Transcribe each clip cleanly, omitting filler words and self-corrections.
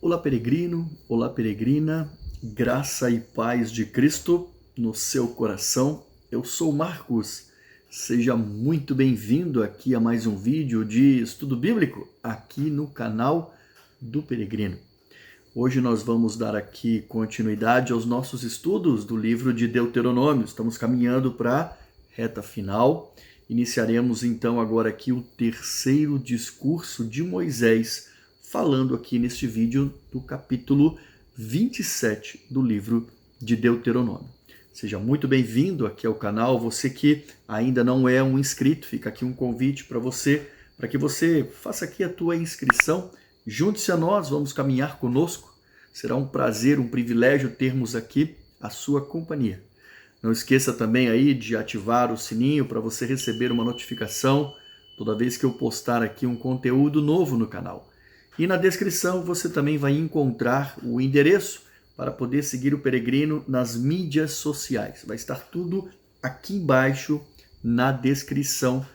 Olá, peregrino, olá, peregrina, graça e paz de Cristo no seu coração. Eu sou Marcos, seja muito bem-vindo aqui a mais um vídeo de estudo bíblico aqui no canal do Peregrino. Hoje nós vamos dar aqui continuidade aos nossos estudos do livro de Deuteronômio. Estamos caminhando para a reta final. Iniciaremos então agora aqui o terceiro discurso de Moisés, falando aqui neste vídeo do capítulo 27 do livro de Deuteronômio. Seja muito bem-vindo aqui ao canal. Você que ainda não é um inscrito, fica aqui um convite para que você faça aqui a tua inscrição. Junte-se a nós, vamos caminhar conosco. Será um prazer, um privilégio termos aqui a sua companhia. Não esqueça também aí de ativar o sininho para você receber uma notificação toda vez que eu postar aqui um conteúdo novo no canal. E na descrição você também vai encontrar o endereço para poder seguir o Peregrino nas mídias sociais. Vai estar tudo aqui embaixo na descrição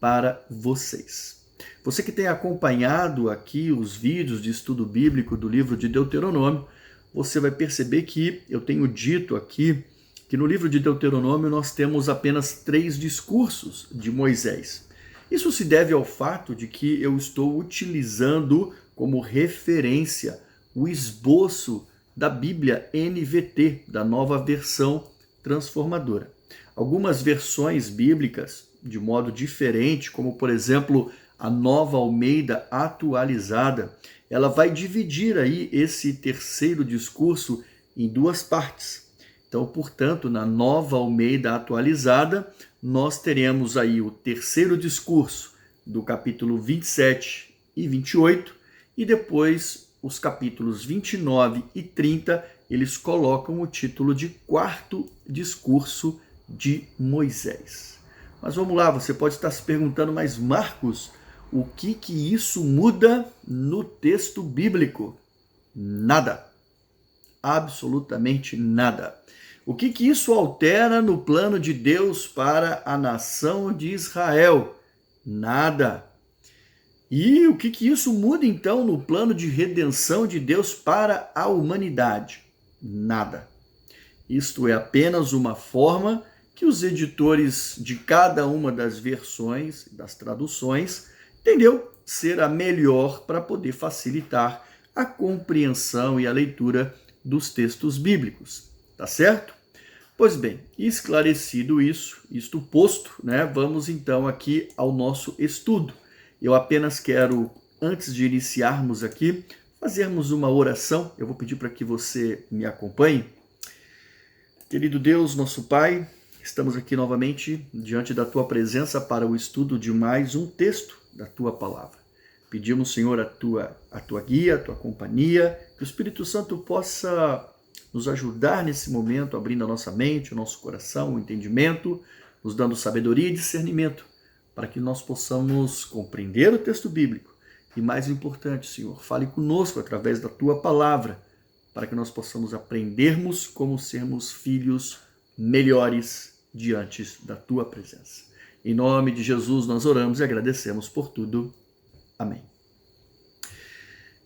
para vocês. Você que tem acompanhado aqui os vídeos de estudo bíblico do livro de Deuteronômio, você vai perceber que eu tenho dito aqui que no livro de Deuteronômio nós temos apenas 3 discursos de Moisés. Isso se deve ao fato de que eu estou utilizando como referência o esboço da Bíblia NVT, da nova versão transformadora. Algumas versões bíblicas, de modo diferente, como por exemplo a Nova Almeida atualizada, ela vai dividir aí esse terceiro discurso em 2 partes. Então, portanto, na Nova Almeida atualizada, nós teremos aí o terceiro discurso do capítulo 27 e 28, e depois os capítulos 29 e 30, eles colocam o título de quarto discurso de Moisés. Mas vamos lá, você pode estar se perguntando, mas Marcos, o que isso muda no texto bíblico? Nada. Absolutamente nada. O que isso altera no plano de Deus para a nação de Israel? Nada. E o que isso muda então no plano de redenção de Deus para a humanidade? Nada. Isto é apenas uma forma que os editores de cada uma das versões, das traduções, entendeu ser a melhor para poder facilitar a compreensão e a leitura dos textos bíblicos. Tá certo? Pois bem, esclarecido isto posto, né, vamos então aqui ao nosso estudo. Eu apenas quero, antes de iniciarmos aqui, fazermos uma oração. Eu vou pedir para que você me acompanhe. Querido Deus, nosso Pai, estamos aqui novamente diante da Tua presença para o estudo de mais um texto da Tua Palavra. Pedimos, Senhor, a tua guia, a Tua companhia, que o Espírito Santo possa nos ajudar nesse momento, abrindo a nossa mente, o nosso coração, o entendimento, nos dando sabedoria e discernimento, para que nós possamos compreender o texto bíblico. E mais importante, Senhor, fale conosco através da Tua palavra, para que nós possamos aprendermos como sermos filhos melhores diante da Tua presença. Em nome de Jesus nós oramos e agradecemos por tudo. Amém.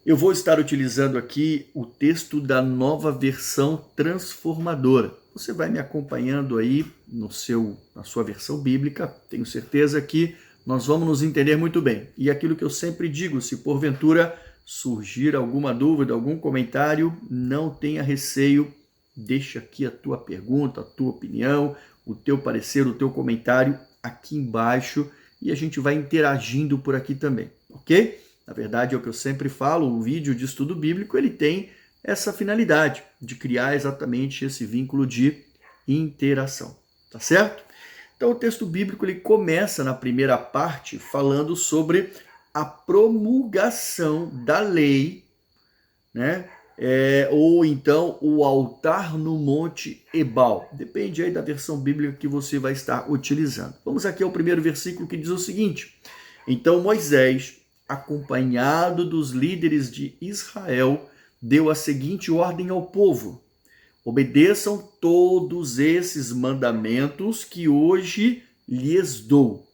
Eu vou estar utilizando aqui o texto da nova versão transformadora. Você vai me acompanhando aí na sua versão bíblica. Tenho certeza que nós vamos nos entender muito bem. E aquilo que eu sempre digo, se porventura surgir alguma dúvida, algum comentário, não tenha receio. Deixa aqui a tua pergunta, a tua opinião, o teu parecer, o teu comentário aqui embaixo e a gente vai interagindo por aqui também, ok? Na verdade, é o que eu sempre falo, o vídeo de estudo bíblico, ele tem essa finalidade de criar exatamente esse vínculo de interação, tá certo? Então, o texto bíblico, ele começa na primeira parte falando sobre a promulgação da lei, né? Ou então o altar no Monte Ebal. Depende aí da versão bíblica que você vai estar utilizando. Vamos aqui ao primeiro versículo que diz o seguinte: Então Moisés, acompanhado dos líderes de Israel, deu a seguinte ordem ao povo: obedeçam todos esses mandamentos que hoje lhes dou.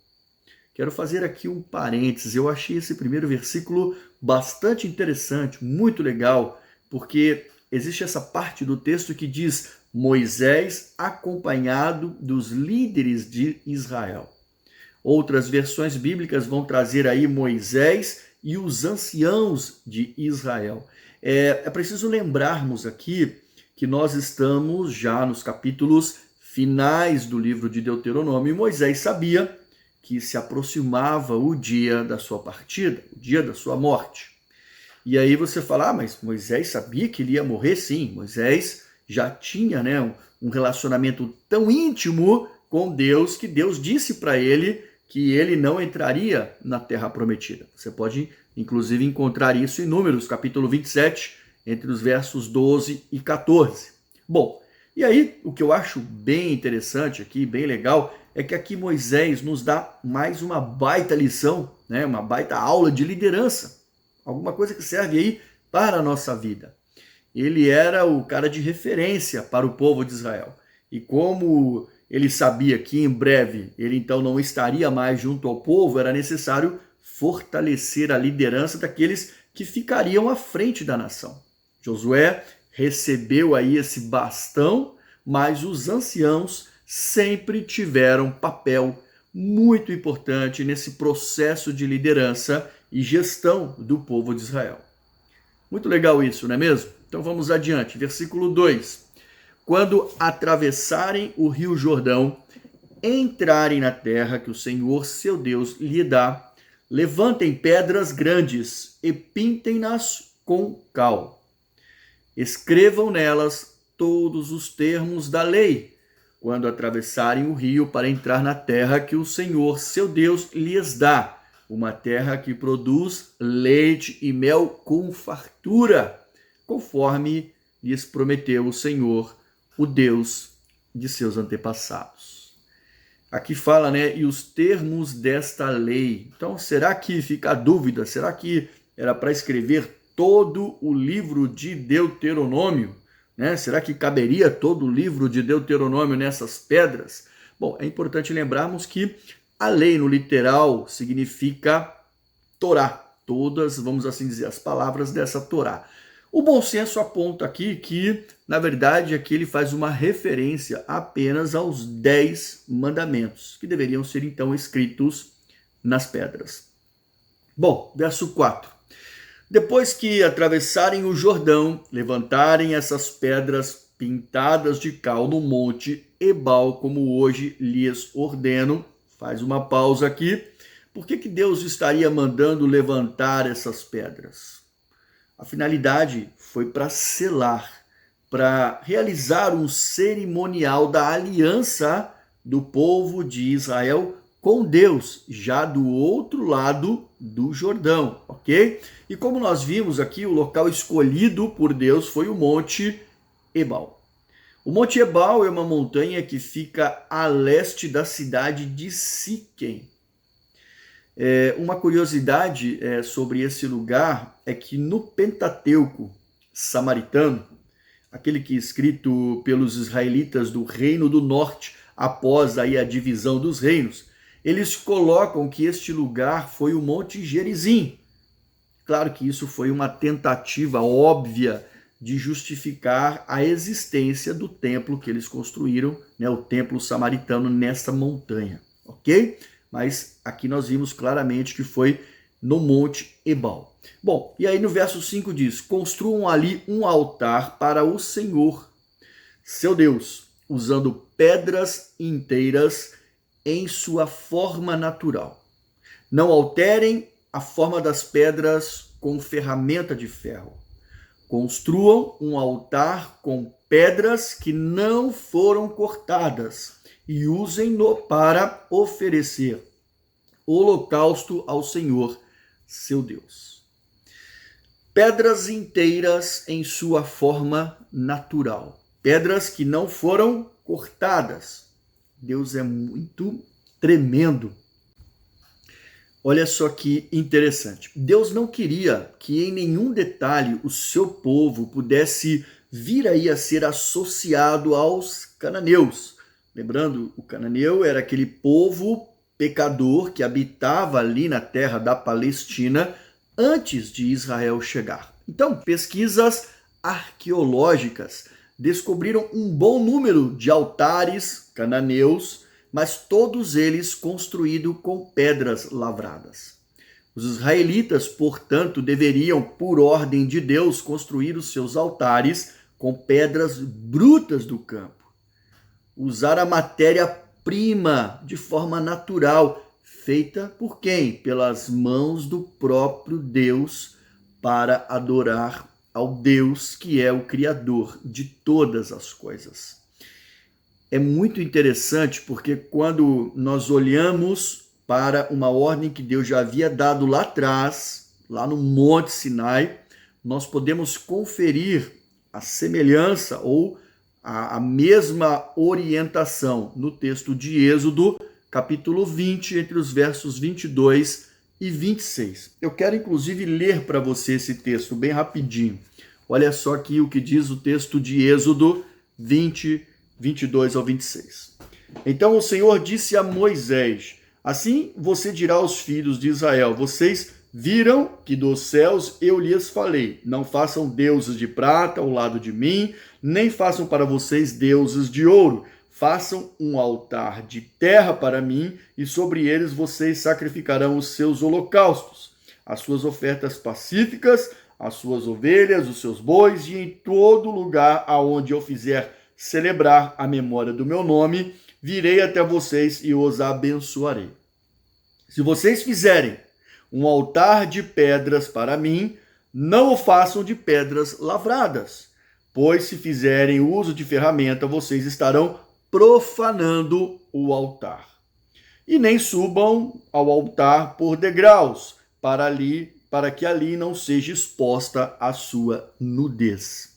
quero fazer aqui um parênteses. Eu achei esse primeiro versículo bastante interessante, muito legal, porque existe essa parte do texto que diz Moisés acompanhado dos líderes de Israel. Outras versões bíblicas vão trazer aí Moisés e os anciãos de Israel. É preciso lembrarmos aqui que nós estamos já nos capítulos finais do livro de Deuteronômio e Moisés sabia que se aproximava o dia da sua partida, o dia da sua morte. E aí você fala, mas Moisés sabia que ele ia morrer? Sim, Moisés já tinha, um relacionamento tão íntimo com Deus que Deus disse para ele que ele não entraria na terra prometida. Você pode, inclusive, encontrar isso em Números, capítulo 27, entre os versos 12 e 14. Bom, e aí o que eu acho bem interessante aqui, bem legal, é que aqui Moisés nos dá mais uma baita lição, uma baita aula de liderança. Alguma coisa que serve aí para a nossa vida. Ele era o cara de referência para o povo de Israel. E como ele sabia que em breve ele então não estaria mais junto ao povo, era necessário fortalecer a liderança daqueles que ficariam à frente da nação. Josué recebeu aí esse bastão, mas os anciãos sempre tiveram papel muito importante nesse processo de liderança e gestão do povo de Israel. Muito legal isso, não é mesmo? Então vamos adiante, versículo 2. Quando atravessarem o rio Jordão, entrarem na terra que o Senhor, seu Deus, lhe dá, levantem pedras grandes e pintem-nas com cal. Escrevam nelas todos os termos da lei, quando atravessarem o rio para entrar na terra que o Senhor, seu Deus, lhes dá, uma terra que produz leite e mel com fartura, conforme lhes prometeu o Senhor, o Deus de seus antepassados. Aqui fala, e os termos desta lei. Então, será que fica a dúvida? Será que era para escrever todo o livro de Deuteronômio? Será que caberia todo o livro de Deuteronômio nessas pedras? Bom, é importante lembrarmos que a lei no literal significa Torá. Todas, vamos assim dizer, as palavras dessa Torá. O bom senso aponta aqui que, na verdade, aqui ele faz uma referência apenas aos 10 mandamentos, que deveriam ser, então, escritos nas pedras. Bom, verso 4. Depois que atravessarem o Jordão, levantarem essas pedras pintadas de cal no monte Ebal, como hoje lhes ordeno. Faz uma pausa aqui. Por que Deus estaria mandando levantar essas pedras? A finalidade foi para selar, para realizar um cerimonial da aliança do povo de Israel com Deus, já do outro lado do Jordão, ok? E como nós vimos aqui, o local escolhido por Deus foi o Monte Ebal. O Monte Ebal é uma montanha que fica a leste da cidade de Siquém. Uma curiosidade sobre esse lugar é que no Pentateuco samaritano, aquele que é escrito pelos israelitas do Reino do Norte, após aí a divisão dos reinos, eles colocam que este lugar foi o Monte Gerizim. Claro que isso foi uma tentativa óbvia de justificar a existência do templo que eles construíram, o templo samaritano nesta montanha, ok? Mas aqui nós vimos claramente que foi no Monte Ebal. Bom, e aí no verso 5 diz, construam ali um altar para o Senhor, seu Deus, usando pedras inteiras em sua forma natural. Não alterem a forma das pedras com ferramenta de ferro. Construam um altar com pedras que não foram cortadas e usem-no para oferecer holocausto ao Senhor, seu Deus. Pedras inteiras em sua forma natural. Pedras que não foram cortadas. Deus é muito tremendo. Olha só que interessante. Deus não queria que em nenhum detalhe o seu povo pudesse vir aí a ser associado aos cananeus. Lembrando, o cananeu era aquele povo pecador que habitava ali na terra da Palestina antes de Israel chegar. Então, pesquisas arqueológicas descobriram um bom número de altares cananeus, mas todos eles construídos com pedras lavradas. Os israelitas, portanto, deveriam, por ordem de Deus, construir os seus altares com pedras brutas do campo. Usar a matéria-prima de forma natural, feita por quem? Pelas mãos do próprio Deus, para adorar ao Deus que é o Criador de todas as coisas. É muito interessante porque quando nós olhamos para uma ordem que Deus já havia dado lá atrás, lá no Monte Sinai, nós podemos conferir a semelhança ou a mesma orientação no texto de Êxodo, capítulo 20, entre os versos 22 e 26. Eu quero inclusive ler para você esse texto bem rapidinho. Olha só aqui o que diz o texto de Êxodo 20, 22 ao 26. Então o Senhor disse a Moisés: assim você dirá aos filhos de Israel: vocês viram que dos céus eu lhes falei, não façam deuses de prata ao lado de mim, nem façam para vocês deuses de ouro. Façam um altar de terra para mim, e sobre eles vocês sacrificarão os seus holocaustos, as suas ofertas pacíficas, as suas ovelhas, os seus bois, e em todo lugar aonde eu fizer celebrar a memória do meu nome, virei até vocês e os abençoarei. Se vocês fizerem um altar de pedras para mim, não o façam de pedras lavradas, pois se fizerem uso de ferramenta, vocês estarão profanando o altar. E nem subam ao altar por degraus, para que ali não seja exposta a sua nudez.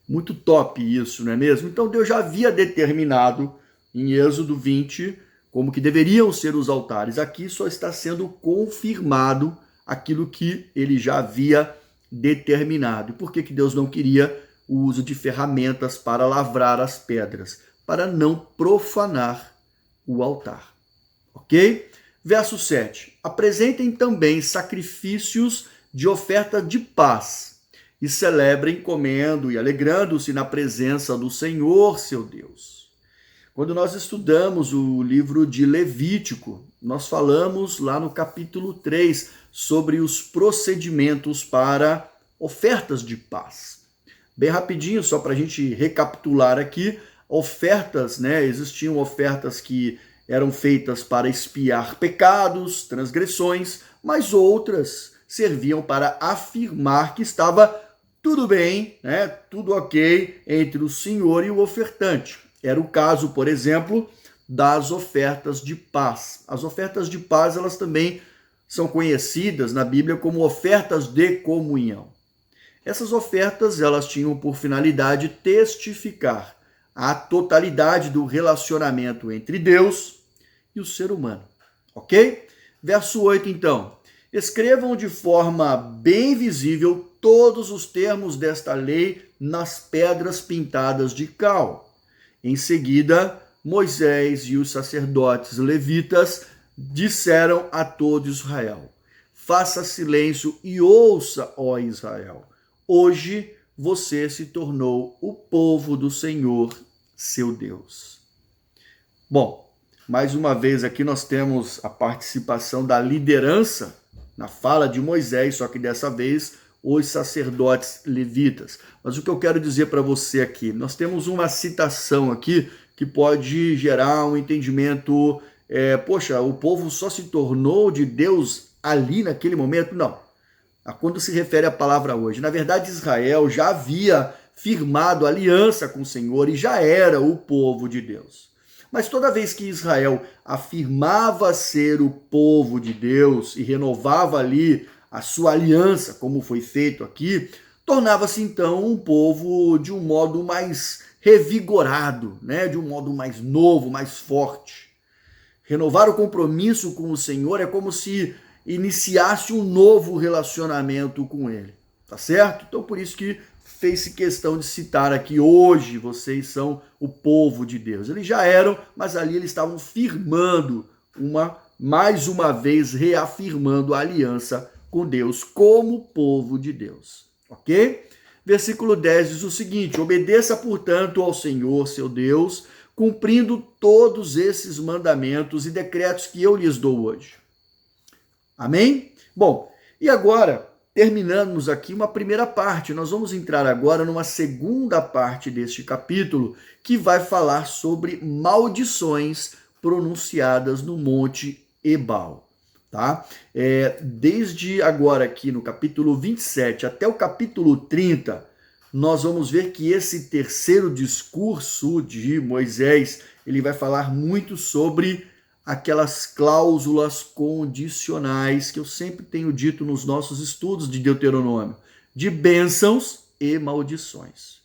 Muito top isso, não é mesmo? Então Deus já havia determinado em Êxodo 20 como que deveriam ser os altares. Aqui só está sendo confirmado aquilo que ele já havia determinado. E por que Deus não queria o uso de ferramentas para lavrar as pedras? Para não profanar o altar. Ok? Verso 7. Apresentem também sacrifícios de oferta de paz e celebrem comendo e alegrando-se na presença do Senhor, seu Deus. Quando nós estudamos o livro de Levítico, nós falamos lá no capítulo 3 sobre os procedimentos para ofertas de paz. Bem rapidinho, só para a gente recapitular aqui, ofertas, existiam ofertas que eram feitas para expiar pecados, transgressões, mas outras serviam para afirmar que estava tudo bem, tudo ok entre o Senhor e o ofertante. Era o caso, por exemplo, das ofertas de paz. As ofertas de paz, elas também são conhecidas na Bíblia como ofertas de comunhão. Essas ofertas, elas tinham por finalidade testificar a totalidade do relacionamento entre Deus e o ser humano. Ok? Verso 8, então. Escrevam de forma bem visível todos os termos desta lei nas pedras pintadas de cal. Em seguida, Moisés e os sacerdotes levitas disseram a todo Israel: faça silêncio e ouça, ó Israel. Hoje você se tornou o povo do Senhor, seu Deus. Bom, mais uma vez aqui nós temos a participação da liderança na fala de Moisés, só que dessa vez os sacerdotes levitas. Mas o que eu quero dizer para você aqui, nós temos uma citação aqui que pode gerar um entendimento, o povo só se tornou de Deus ali naquele momento? Não. Quando se refere à palavra hoje, na verdade Israel já havia firmado aliança com o Senhor e já era o povo de Deus. Mas toda vez que Israel afirmava ser o povo de Deus e renovava ali a sua aliança, como foi feito aqui, tornava-se então um povo de um modo mais revigorado, de um modo mais novo, mais forte. Renovar o compromisso com o Senhor é como se iniciasse um novo relacionamento com Ele, tá certo? Então por isso que fez-se questão de citar aqui: hoje vocês são o povo de Deus. Eles já eram, mas ali eles estavam firmando uma mais uma vez reafirmando a aliança com Deus como povo de Deus, ok? Versículo 10 diz o seguinte: obedeça, portanto, ao Senhor, seu Deus, cumprindo todos esses mandamentos e decretos que eu lhes dou hoje. Amém? Bom, e agora, terminamos aqui uma primeira parte, nós vamos entrar agora numa segunda parte deste capítulo, que vai falar sobre maldições pronunciadas no Monte Ebal. Tá? Desde agora aqui no capítulo 27 até o capítulo 30, nós vamos ver que esse terceiro discurso de Moisés, ele vai falar muito sobre aquelas cláusulas condicionais que eu sempre tenho dito nos nossos estudos de Deuteronômio, de bênçãos e maldições.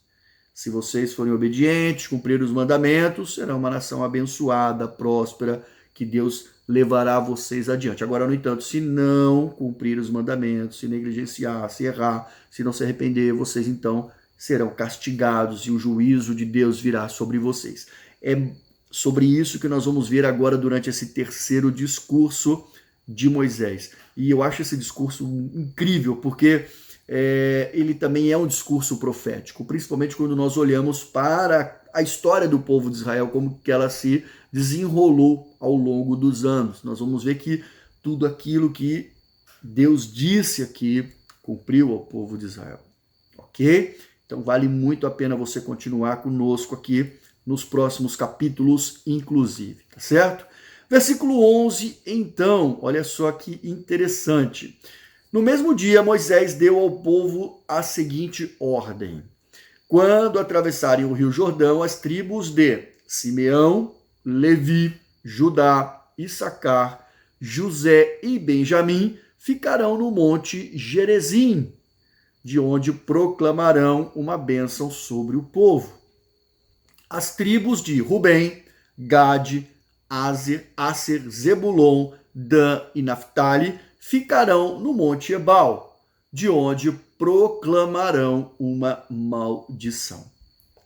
Se vocês forem obedientes, cumprir os mandamentos, serão uma nação abençoada, próspera, que Deus levará vocês adiante. Agora, no entanto, se não cumprir os mandamentos, se negligenciar, se errar, se não se arrepender, vocês então serão castigados e o juízo de Deus virá sobre vocês. É sobre isso que nós vamos ver agora durante esse terceiro discurso de Moisés. E eu acho esse discurso incrível, porque ele também é um discurso profético, principalmente quando nós olhamos para a história do povo de Israel, como que ela se desenrolou ao longo dos anos. Nós vamos ver que tudo aquilo que Deus disse aqui cumpriu ao povo de Israel. Ok? Então vale muito a pena você continuar conosco aqui nos próximos capítulos, inclusive, tá certo? Versículo 11, então, olha só que interessante. No mesmo dia, Moisés deu ao povo a seguinte ordem: quando atravessarem o rio Jordão, as tribos de Simeão, Levi, Judá, Issacar, José e Benjamim ficarão no monte Gerizim, de onde proclamarão uma bênção sobre o povo. As tribos de Rubem, Gade, Aser, Zebulon, Dan e Naphtali ficarão no monte Ebal, de onde proclamarão uma maldição.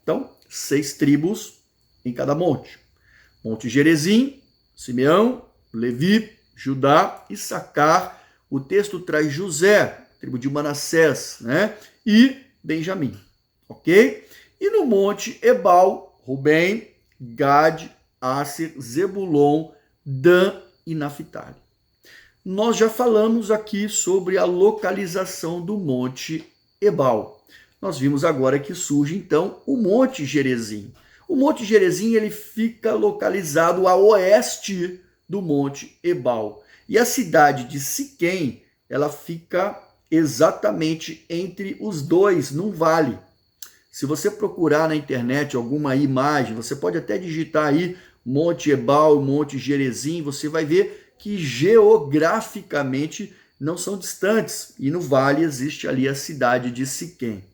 Então, 6 tribos em cada monte. Monte Gerizim, Simeão, Levi, Judá, Issacar. O texto traz José, tribo de Manassés, né? E Benjamim, ok? E no monte Ebal, Rubem, Gade, Aser, Zebulon, Dan e Naphtali. Nós já falamos aqui sobre a localização do monte Ebal. Nós vimos agora que surge então o monte Gerizim. O monte Gerizim ele fica localizado a oeste do monte Ebal. E a cidade de Siquém, ela fica exatamente entre os dois, num vale. Se você procurar na internet alguma imagem, você pode até digitar aí Monte Ebal, Monte Gerizim, você vai ver que geograficamente não são distantes. E no vale existe ali a cidade de Siquém.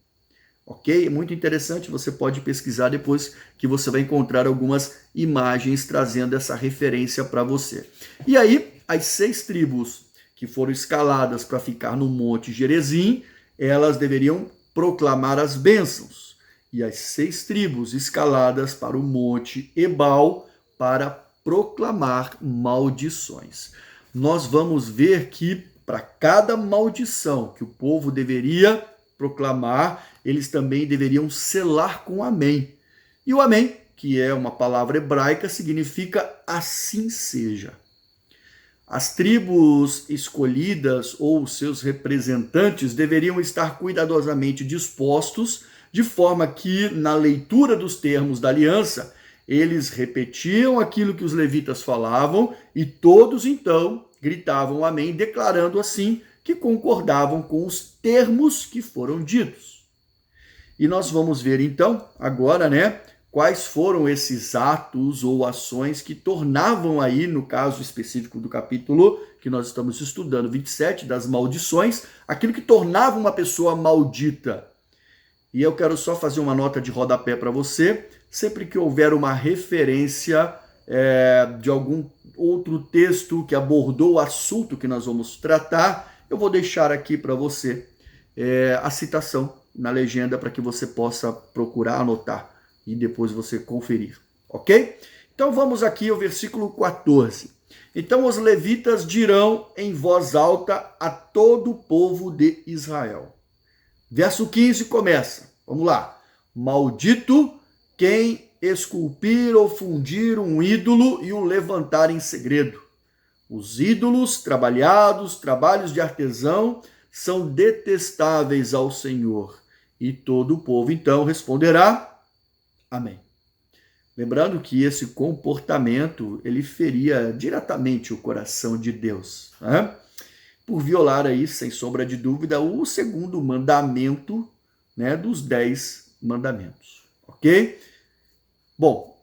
Ok? É muito interessante, você pode pesquisar depois que você vai encontrar algumas imagens trazendo essa referência para você. E aí, as 6 tribos que foram escaladas para ficar no Monte Gerizim, elas deveriam proclamar as bênçãos. E as 6 tribos escaladas para o Monte Ebal para proclamar maldições. Nós vamos ver que para cada maldição que o povo deveria proclamar, eles também deveriam selar com amém. E o amém, que é uma palavra hebraica, significa assim seja. As tribos escolhidas ou seus representantes deveriam estar cuidadosamente dispostos, de forma que, na leitura dos termos da aliança, eles repetiam aquilo que os levitas falavam e todos, então, gritavam amém, declarando assim que concordavam com os termos que foram ditos. E nós vamos ver, então, agora, né, quais foram esses atos ou ações que tornavam aí, no caso específico do capítulo que nós estamos estudando, 27, das maldições, aquilo que tornava uma pessoa maldita. E eu quero só fazer uma nota de rodapé para você, sempre que houver uma referência de algum outro texto que abordou o assunto que nós vamos tratar, eu vou deixar aqui para você a citação na legenda para que você possa procurar, anotar e depois você conferir, ok? Então vamos aqui ao versículo 14. Então os levitas dirão em voz alta a todo o povo de Israel. Verso 15 começa. Vamos lá. Maldito quem esculpir ou fundir um ídolo e o levantar em segredo. Os ídolos trabalhos de artesão, são detestáveis ao Senhor. E todo o povo então responderá: amém. Lembrando que esse comportamento, ele feria diretamente o coração de Deus, né? Por violar aí, sem sombra de dúvida, o segundo mandamento, né, dos 10 mandamentos, ok? Bom,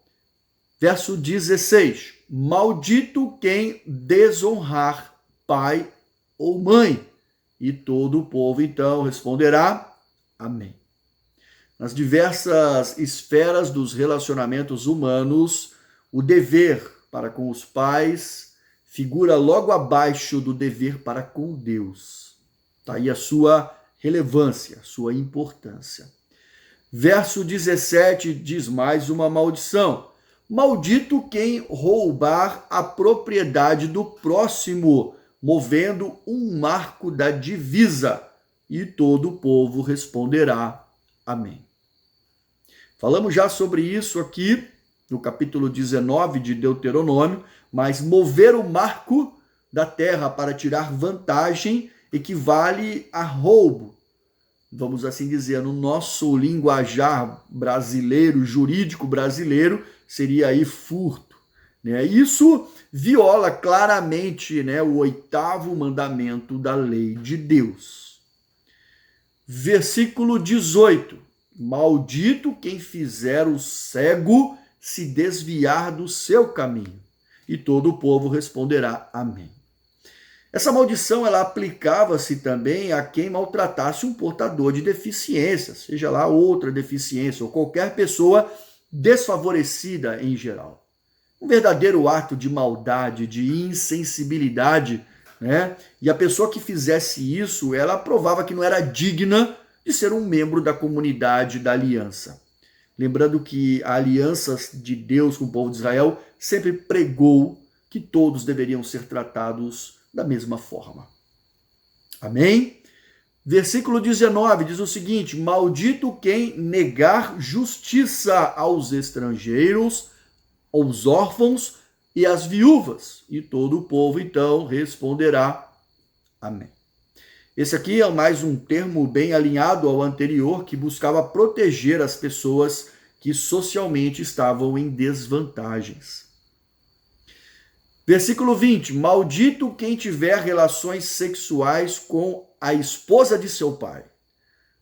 verso 16. Maldito quem desonrar pai ou mãe. E todo o povo então responderá: amém. Nas diversas esferas dos relacionamentos humanos, o dever para com os pais figura logo abaixo do dever para com Deus. Está aí a sua relevância, sua importância. Verso 17 diz mais uma maldição. Maldito quem roubar a propriedade do próximo, movendo um marco da divisa. E todo o povo responderá: amém. Falamos já sobre isso aqui no capítulo 19 de Deuteronômio, mas mover o marco da terra para tirar vantagem equivale a roubo. Vamos assim dizer, no nosso linguajar brasileiro, jurídico brasileiro, seria aí furto, né? Isso viola claramente, né, o 8º mandamento da lei de Deus. Versículo 18. Maldito quem fizer o cego se desviar do seu caminho. E todo o povo responderá: amém. Essa maldição, ela aplicava-se também a quem maltratasse um portador de deficiência, seja lá outra deficiência, ou qualquer pessoa desfavorecida em geral. Um verdadeiro ato de maldade, de insensibilidade, né? E a pessoa que fizesse isso, ela provava que não era digna de ser um membro da comunidade da aliança. Lembrando que a aliança de Deus com o povo de Israel sempre pregou que todos deveriam ser tratados da mesma forma. Amém? Versículo 19 diz o seguinte: maldito quem negar justiça aos estrangeiros, aos órfãos e às viúvas. E todo o povo então responderá: amém. Esse aqui é mais um termo bem alinhado ao anterior, que buscava proteger as pessoas que socialmente estavam em desvantagens. Versículo 20. Maldito quem tiver relações sexuais com a esposa de seu pai,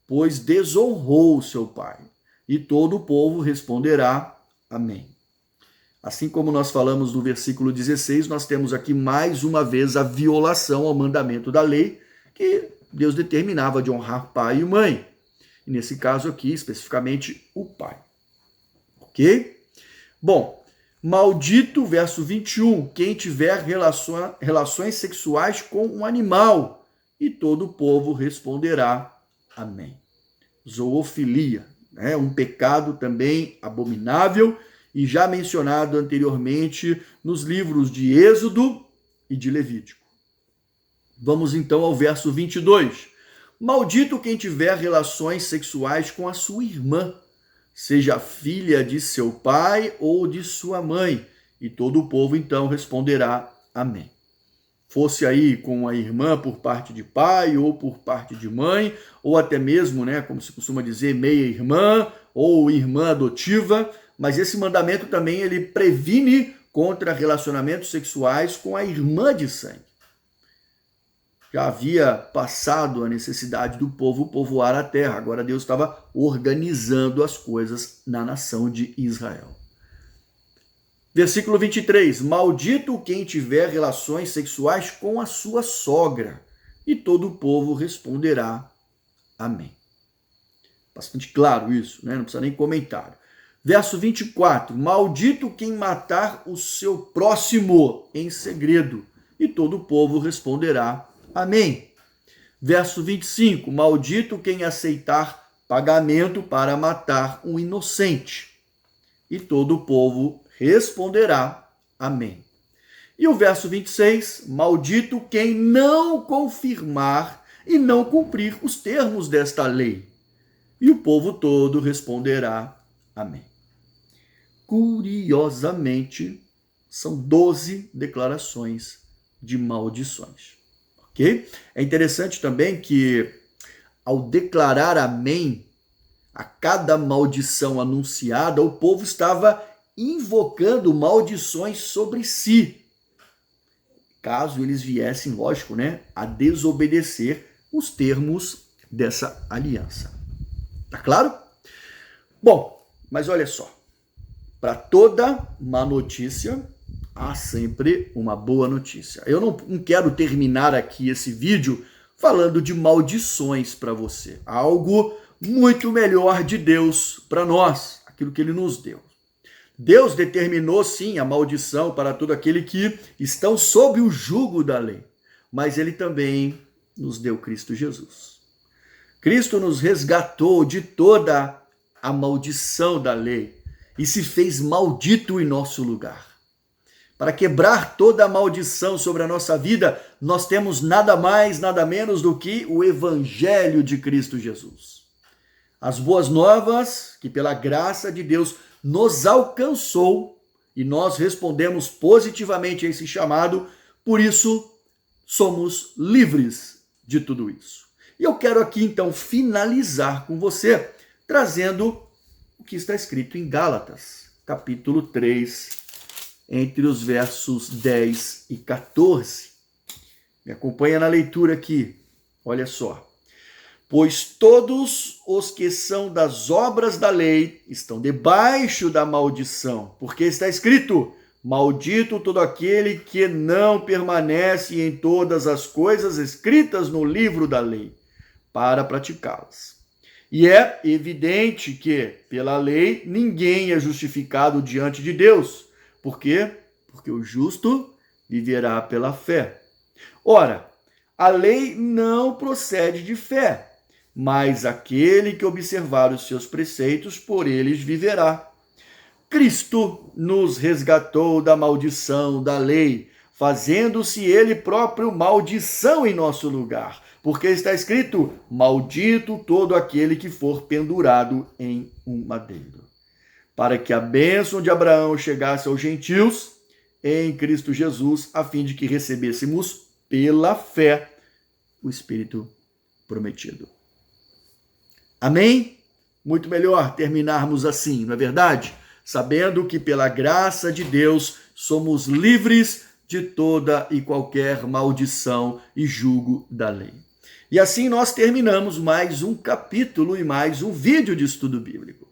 pois desonrou seu pai. E todo o povo responderá: amém. Assim como nós falamos no versículo 16, nós temos aqui mais uma vez a violação ao mandamento da lei, que Deus determinava de honrar pai e mãe. E nesse caso aqui, especificamente, o pai. Ok? Bom, maldito, verso 21, quem tiver relações sexuais com um animal. E todo o povo responderá: amém. Zoofilia, né? Um pecado também abominável e já mencionado anteriormente nos livros de Êxodo e de Levítico. Vamos então ao verso 22. Maldito quem tiver relações sexuais com a sua irmã, seja filha de seu pai ou de sua mãe. E todo o povo então responderá: amém. Fosse aí com a irmã por parte de pai ou por parte de mãe, ou até mesmo, né, como se costuma dizer, meia-irmã ou irmã adotiva, mas esse mandamento também ele previne contra relacionamentos sexuais com a irmã de sangue. Já havia passado a necessidade do povo povoar a terra. Agora Deus estava organizando as coisas na nação de Israel. Versículo 23. Maldito quem tiver relações sexuais com a sua sogra. E todo o povo responderá: amém. Bastante claro isso, né? Não precisa nem comentário. Verso 24. Maldito quem matar o seu próximo em segredo. E todo o povo responderá: amém. Verso 25. Maldito quem aceitar pagamento para matar um inocente. E todo o povo responderá: amém. E o verso 26, maldito quem não confirmar e não cumprir os termos desta lei. E o povo todo responderá, amém. Curiosamente, são 12 declarações de maldições, ok? É interessante também que, ao declarar amém a cada maldição anunciada, o povo estava invocando maldições sobre si, caso eles viessem, lógico, né, a desobedecer os termos dessa aliança. Tá claro? Bom, mas olha só, para toda má notícia, há sempre uma boa notícia. Eu não quero terminar aqui esse vídeo falando de maldições para você. Algo muito melhor de Deus para nós, aquilo que ele nos deu. Deus determinou, sim, a maldição para todo aquele que estão sob o jugo da lei. Mas ele também nos deu Cristo Jesus. Cristo nos resgatou de toda a maldição da lei e se fez maldito em nosso lugar. Para quebrar toda a maldição sobre a nossa vida, nós temos nada mais, nada menos do que o Evangelho de Cristo Jesus. As boas novas que, pela graça de Deus, nos alcançou e nós respondemos positivamente a esse chamado, por isso somos livres de tudo isso. E eu quero aqui então finalizar com você, trazendo o que está escrito em Gálatas, capítulo 3, entre os versos 10 e 14. Me acompanha na leitura aqui, olha só. Pois todos os que são das obras da lei estão debaixo da maldição, porque está escrito, maldito todo aquele que não permanece em todas as coisas escritas no livro da lei, para praticá-las. E é evidente que, pela lei, ninguém é justificado diante de Deus. Por quê? Porque o justo viverá pela fé. Ora, a lei não procede de fé, mas aquele que observar os seus preceitos, por eles viverá. Cristo nos resgatou da maldição da lei, fazendo-se ele próprio maldição em nosso lugar, porque está escrito, maldito todo aquele que for pendurado em um madeiro. Para que a bênção de Abraão chegasse aos gentios em Cristo Jesus, a fim de que recebêssemos pela fé o Espírito prometido. Amém? Muito melhor terminarmos assim, não é verdade? Sabendo que pela graça de Deus somos livres de toda e qualquer maldição e jugo da lei. E assim nós terminamos mais um capítulo e mais um vídeo de estudo bíblico.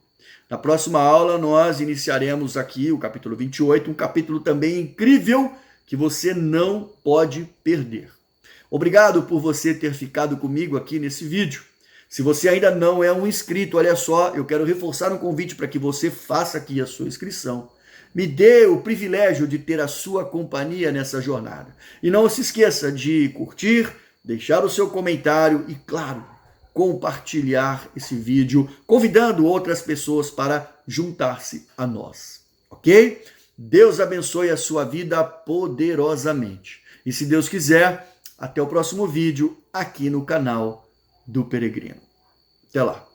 Na próxima aula nós iniciaremos aqui o capítulo 28, um capítulo também incrível que você não pode perder. Obrigado por você ter ficado comigo aqui nesse vídeo. Se você ainda não é um inscrito, olha só, eu quero reforçar um convite para que você faça aqui a sua inscrição. Me dê o privilégio de ter a sua companhia nessa jornada. E não se esqueça de curtir, deixar o seu comentário e, claro, compartilhar esse vídeo, convidando outras pessoas para juntar-se a nós, ok? Deus abençoe a sua vida poderosamente. E se Deus quiser, até o próximo vídeo aqui no canal do Peregrino. Até lá.